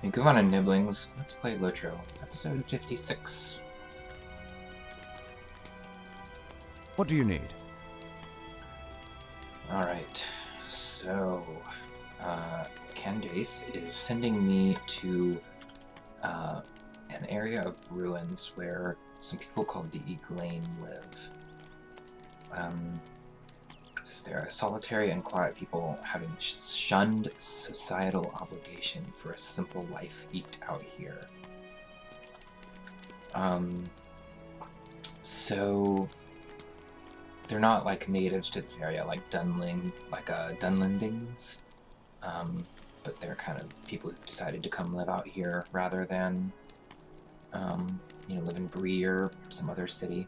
Hey, govannen niblings. Let's play LotRO, episode 56. What do you need? Alright, so Candace is sending me to an area of ruins where some people called the Eklinaar live. They're a solitary and quiet people having shunned societal obligation for a simple life eked out here. So they're not like natives to this area, like Dunlendings, but they're kind of people who've decided to come live out here rather than, live in Bree or some other city.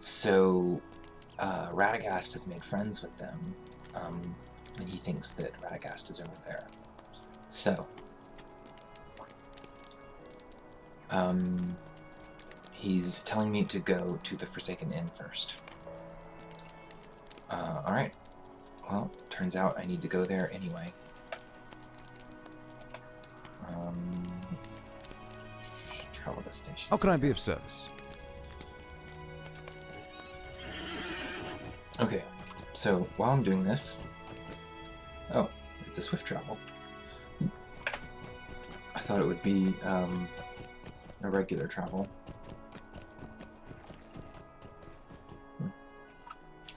So Radagast has made friends with them, and he thinks that Radagast is over there. So he's telling me to go to the Forsaken Inn first. Alright. Well, turns out I need to go there anyway. Travel destination. How can I be of service? Okay, so while I'm doing this... Oh, it's a swift travel. I thought it would be a regular travel.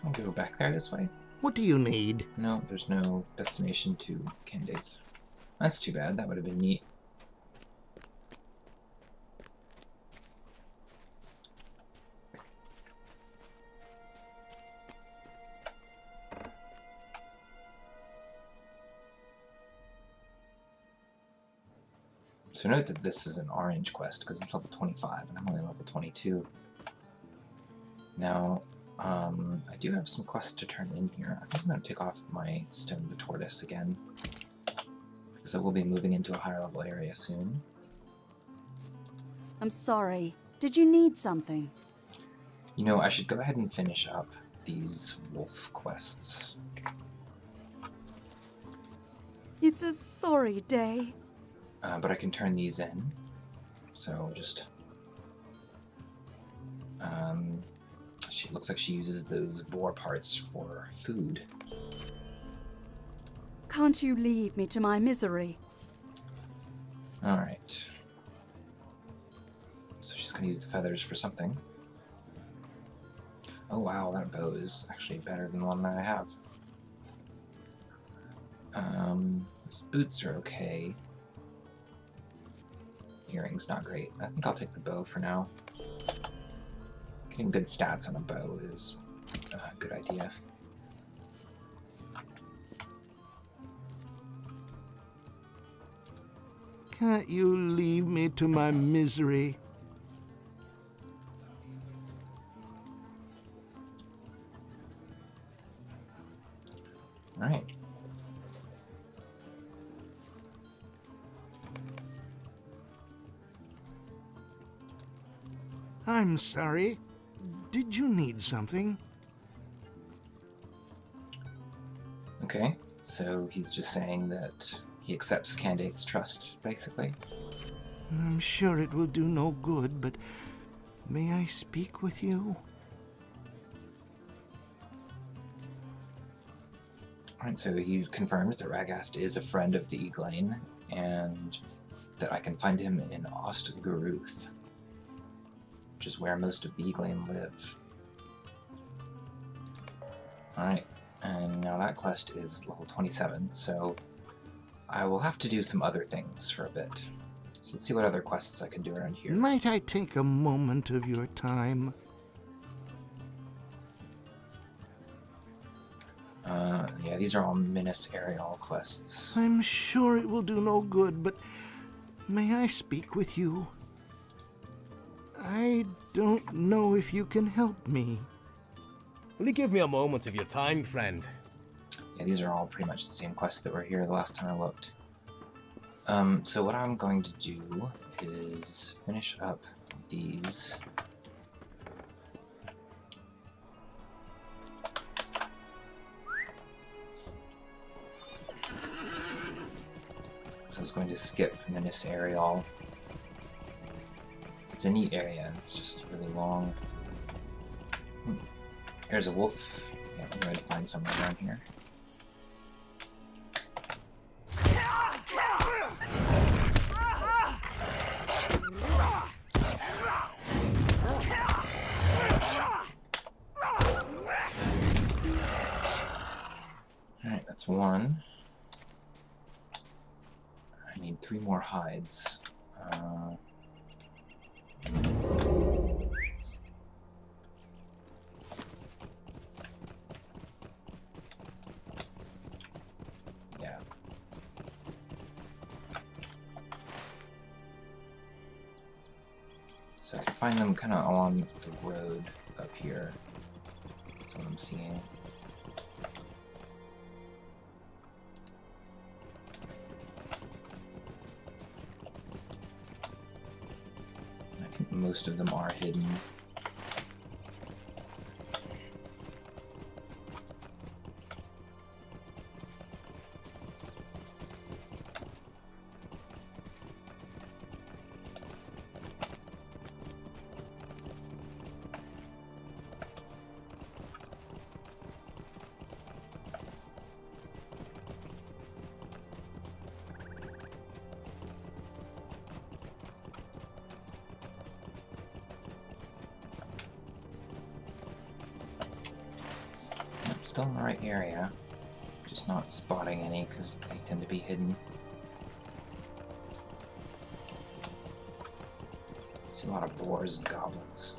I'll go back there this way. What do you need? No, there's no destination to Candace. That's too bad, that would have been neat. So note that this is an orange quest because it's level 25 and I'm only level 22. Now, I do have some quests to turn in here. I think I'm going to take off my Stone the Tortoise again because I will be moving into a higher level area soon. I'm sorry. Did you need something? You know, I should go ahead and finish up these wolf quests. It's a sorry day. But I can turn these in. So just... she looks like she uses those boar parts for food. Can't you leave me to my misery? Alright. So she's going to use the feathers for something. Oh wow, that bow is actually better than the one that I have. Those boots are okay. Earrings, not great. I think I'll take the bow for now. Getting good stats on a bow is a good idea. Can't you leave me to my misery? Alright. I'm sorry. Did you need something? Okay, so he's just saying that he accepts Candace's trust, basically. I'm sure it will do no good, but may I speak with you? Alright, so he confirms that Radagast is a friend of the Eklinaar, and that I can find him in Ostgaruth, which is where most of the Eklinaar live. Alright, and now that quest is level 27, so I will have to do some other things for a bit. So let's see what other quests I can do around here. Might I take a moment of your time? Yeah, these are all Minas Aerial quests. I'm sure it will do no good, but may I speak with you? I don't know if you can help me. Will you give me a moment of your time, friend? Yeah, these are all pretty much the same quests that were here the last time I looked. So what I'm going to do is finish up these. So I was going to skip Minas Aerial. It's a neat area, it's just really long. There's a wolf. Yeah, I'm going to find somewhere around here. Alright, that's one. I need 3 more hides. Yeah. So I can find them kind of along the road up here. That's what I'm seeing. Most of them are hidden. Still in the right area, just not spotting any because they tend to be hidden. I see a lot of boars and goblins.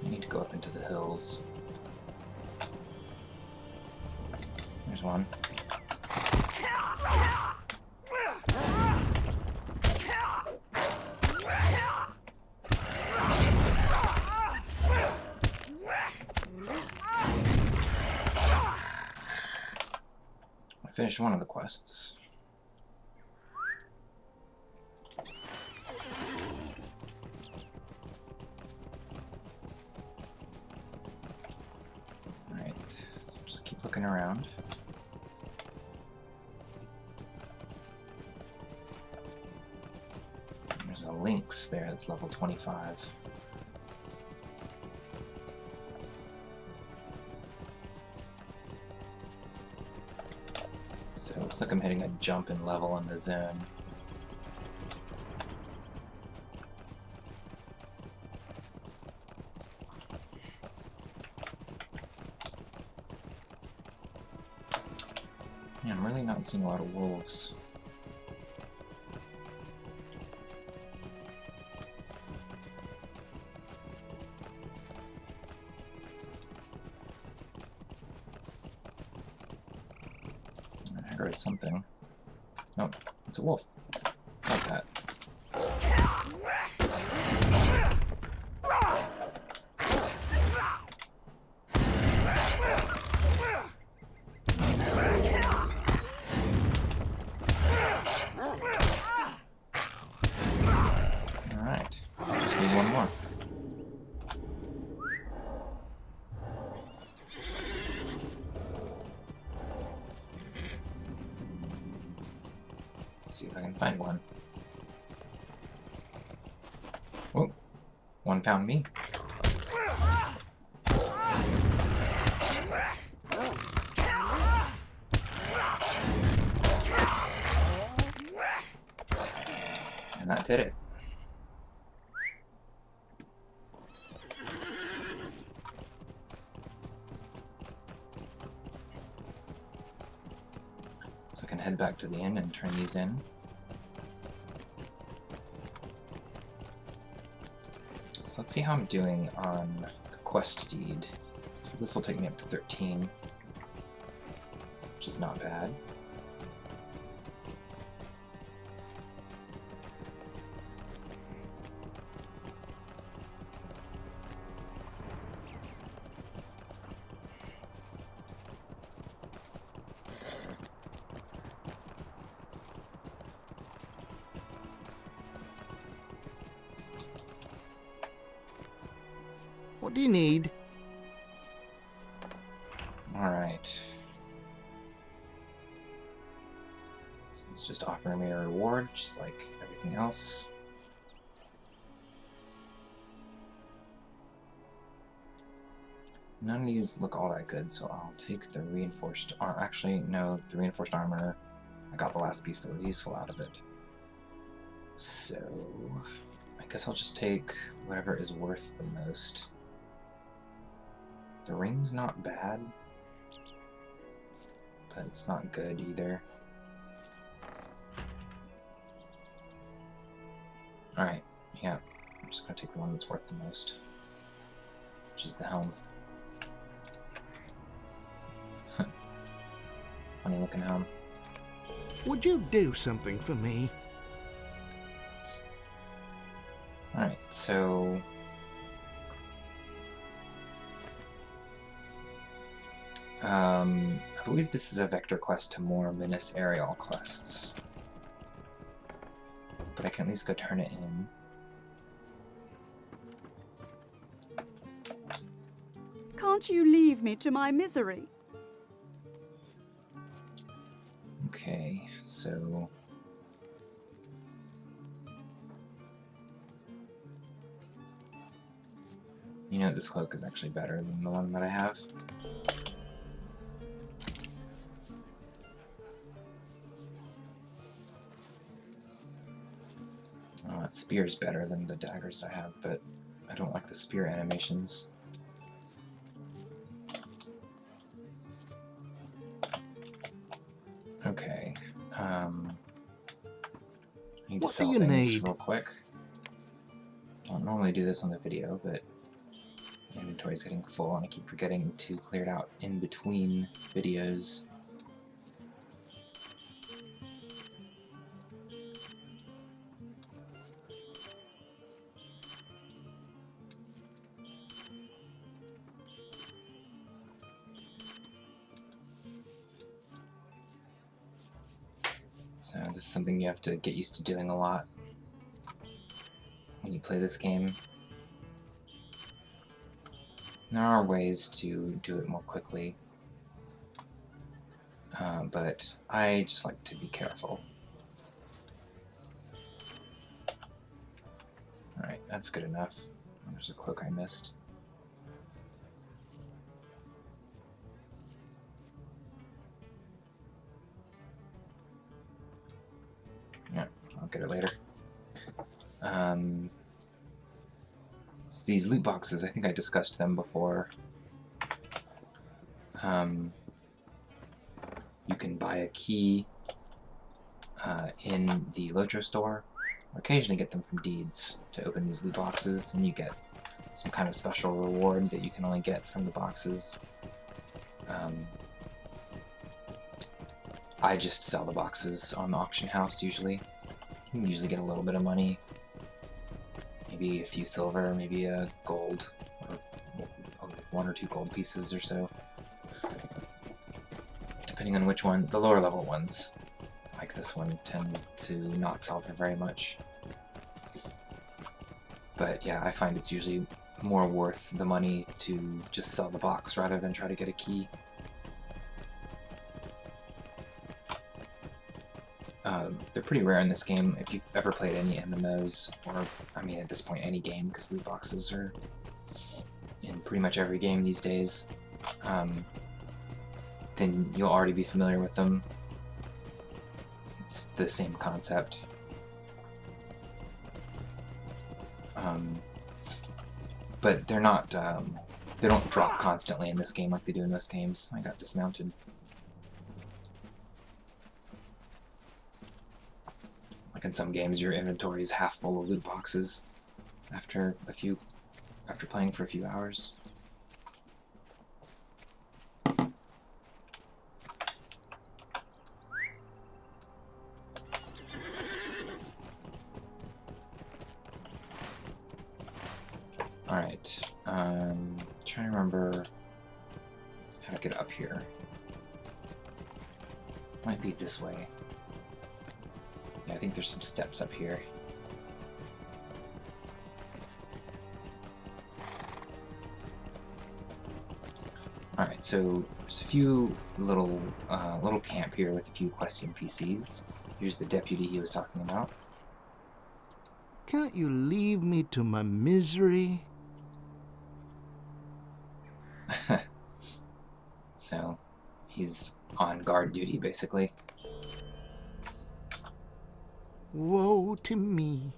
I need to go up into the hills. There's one. Finished one of the quests. Alright, so just keep looking around. There's a lynx there that's level 25. So it looks like I'm hitting a jump in level in the zone. Yeah, I'm really not seeing a lot of wolves. I heard something. Nope, it's a wolf. Like that. Alright, I just need one more. Let's see if I can find one. Oh, one found me. And that did it. So I can head back to the inn and turn these in. So let's see how I'm doing on the quest deed. So this will take me up to 13, which is not bad. What do you need? Alright. So it's just offering me a reward, just like everything else. None of these look all that good, so I'll take the reinforced armor. Actually, no, the reinforced armor, I got the last piece that was useful out of it. So, I guess I'll just take whatever is worth the most. The ring's not bad, but it's not good either. Alright, yeah, I'm just gonna take the one that's worth the most, which is the helm. Funny looking helm. Would you do something for me? Alright, so... I believe this is a vector quest to more ministerial quests. But I can at least go turn it in. Can't you leave me to my misery? Okay, so... You know, this cloak is actually better than the one that I have. Oh, that spear's better than the daggers I have, but I don't like the spear animations. Okay, I need to sell things real quick. I don't normally do this on the video, but the inventory's getting full and I keep forgetting to clear it out in between videos. So this is something you have to get used to doing a lot when you play this game. There are ways to do it more quickly, but I just like to be careful. Alright, that's good enough. Oh, there's a cloak I missed. Yeah, I'll get it later. So these loot boxes, I think I discussed them before. You can buy a key in the LotRO store, or occasionally get them from deeds to open these loot boxes, and you get some kind of special reward that you can only get from the boxes. I just sell the boxes on the auction house usually. You can usually get a little bit of money. Maybe a few silver, maybe a gold, or 1 or 2 gold pieces or so. Depending on which one. The lower level ones, like this one, tend to not sell for very much. But yeah, I find it's usually more worth the money to just sell the box rather than try to get a key. They're pretty rare in this game. If you've ever played any MMOs, or, I mean, at this point, any game, because loot boxes are in pretty much every game these days, then you'll already be familiar with them. It's the same concept. But they're not, they don't drop constantly in this game like they do in most games. I got dismounted. Like in some games, your inventory is half full of loot boxes after playing for a few hours. Alright, trying to remember how to get up here. Might be this way. Yeah, I think there's some steps up here. Alright, so there's a few little camp here with a few quest NPCs. Here's the deputy he was talking about. Can't you leave me to my misery? So, he's on guard duty, basically. Woe to me.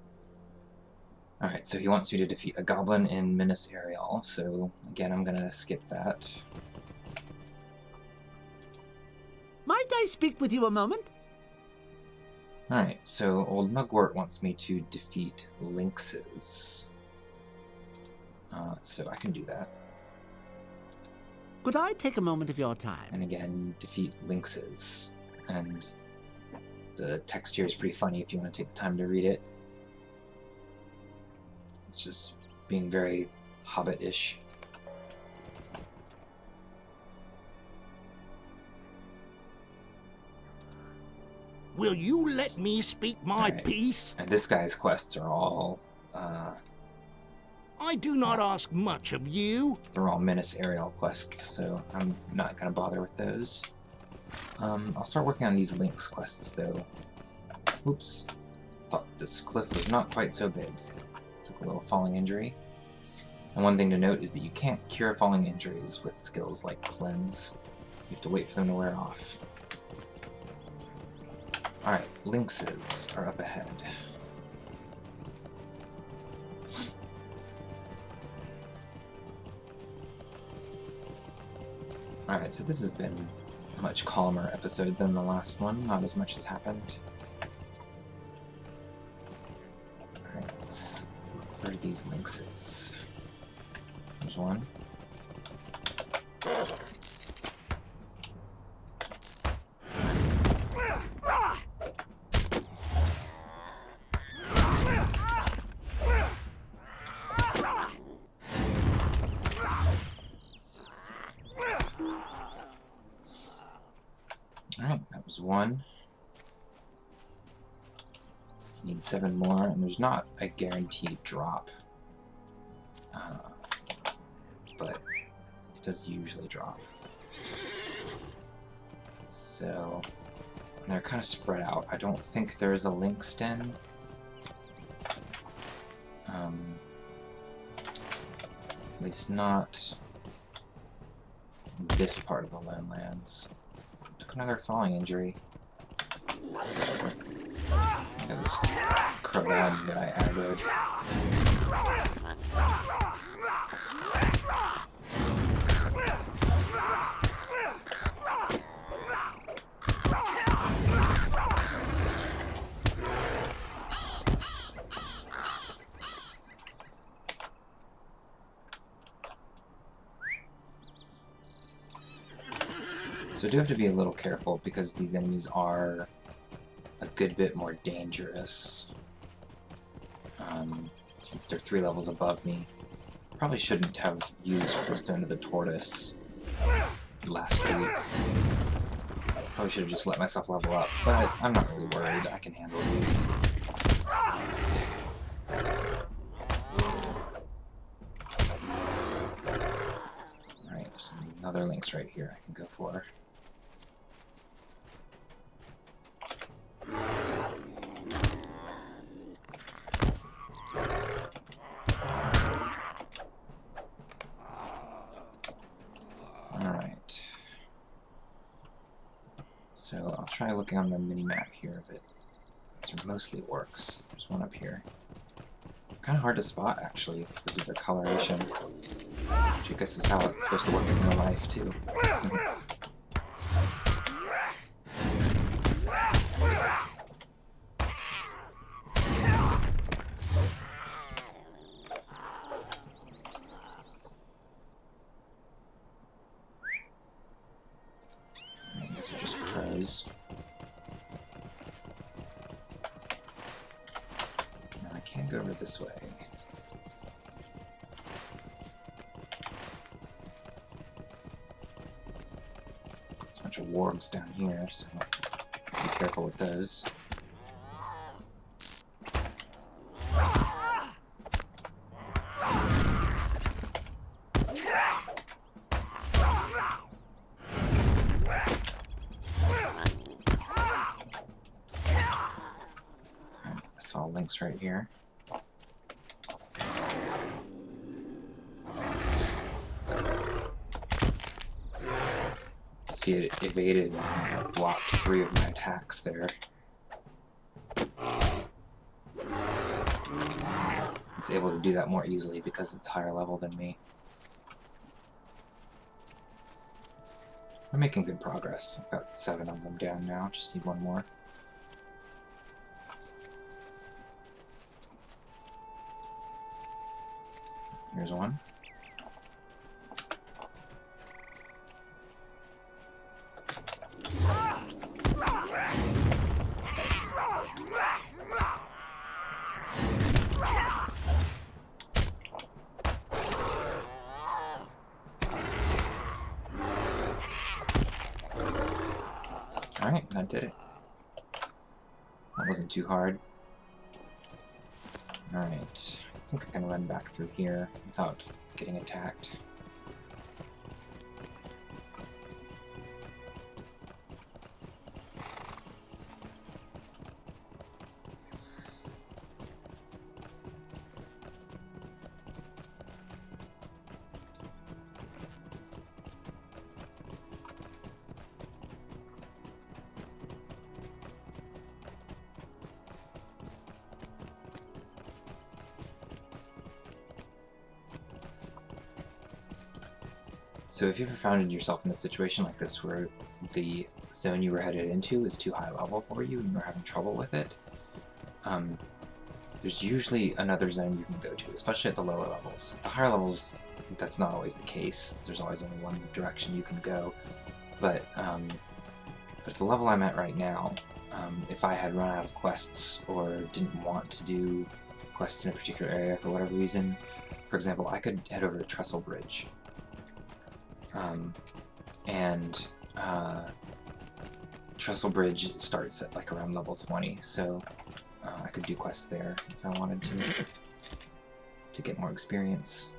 Alright, so he wants me to defeat a goblin in Minas Ariel, so again, I'm gonna skip that. Might I speak with you a moment? Alright, so old Mugwort wants me to defeat lynxes. So I can do that. Could I take a moment of your time? And again, defeat lynxes. And the text here is pretty funny if you want to take the time to read it. It's just being very Hobbit-ish. Will you let me speak my Alright. piece? And this guy's quests are all, I do not ask much of you. they're all Minas Ariel quests, so I'm not gonna bother with those. I'll start working on these Lynx quests, though. Oops. Thought this cliff was not quite so big. Took a little falling injury. And one thing to note is that you can't cure falling injuries with skills like Cleanse. You have to wait for them to wear off. Alright, lynxes are up ahead. Alright, so this has been a much calmer episode than the last one. Not as much has happened. Alright, let's look for these lynxes. There's one. Alright, that was one. Need 7 more, and there's not a guaranteed drop. But it does usually drop. So, they're kind of spread out. I don't think there's a lynx den. At least not in this part of the Lowlands. Took another falling injury. Got this crab that I aggroed. So I do have to be a little careful because these enemies are a good bit more dangerous. Since they're 3 levels above me. Probably shouldn't have used the Stone of the Tortoise last week. Probably should have just let myself level up, but I'm not really worried. I can handle these. Alright, there's another lynx right here I can go for. So I'll try looking on the mini-map here of it. These are mostly orcs. There's one up here. Kind of hard to spot, actually, because of their coloration. Which I guess is how it's supposed to work in real life, too. These are just crows. Now I can't go over this way. There's a bunch of wargs down here, so be careful with those. box right here. See, it evaded and blocked 3 of my attacks there. It's able to do that more easily because it's higher level than me. I'm making good progress. I've got 7 of them down now, just need 1 more. Here's 1. Alright, that did it. That wasn't too hard. Alright, I think I can run back through here without getting attacked. So if you've ever found yourself in a situation like this where the zone you were headed into is too high level for you and you're having trouble with it, there's usually another zone you can go to, especially at the lower levels. At the higher levels, that's not always the case. There's always only one direction you can go. But at the level I'm at right now, if I had run out of quests or didn't want to do quests in a particular area for whatever reason, for example, I could head over to Trestle Bridge. Trestle Bridge starts at like around level 20, so I could do quests there if I wanted to get more experience.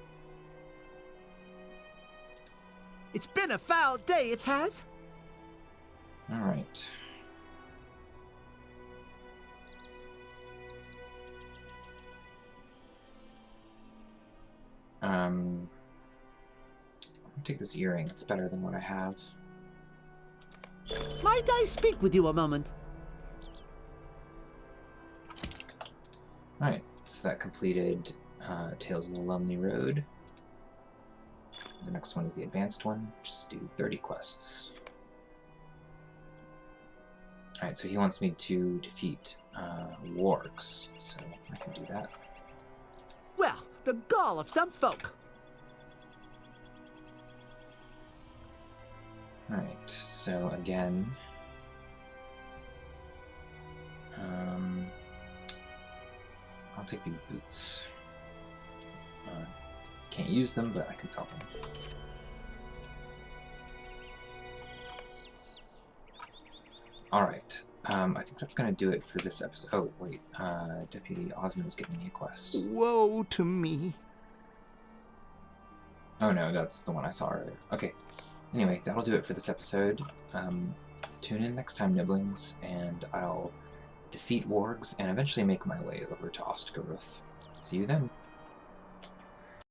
It's been a foul day, it has. Alright. I'll take this earring, it's better than what I have. Might I speak with you a moment? Alright, so that completed Tales of the Lonely Road. The next one is the advanced one. Just do 30 quests. Alright, so he wants me to defeat wargs, so I can do that. Well, the gall of some folk. Alright, so again... I'll take these boots. Can't use them, but I can sell them. Alright, I think that's going to do it for this episode. Oh, wait, Deputy Osmond is giving me a quest. Woe to me. Oh no, that's the one I saw earlier. Okay, anyway, that'll do it for this episode. Tune in next time, Niblings, and I'll defeat wargs and eventually make my way over to Ostgaruth. See you then.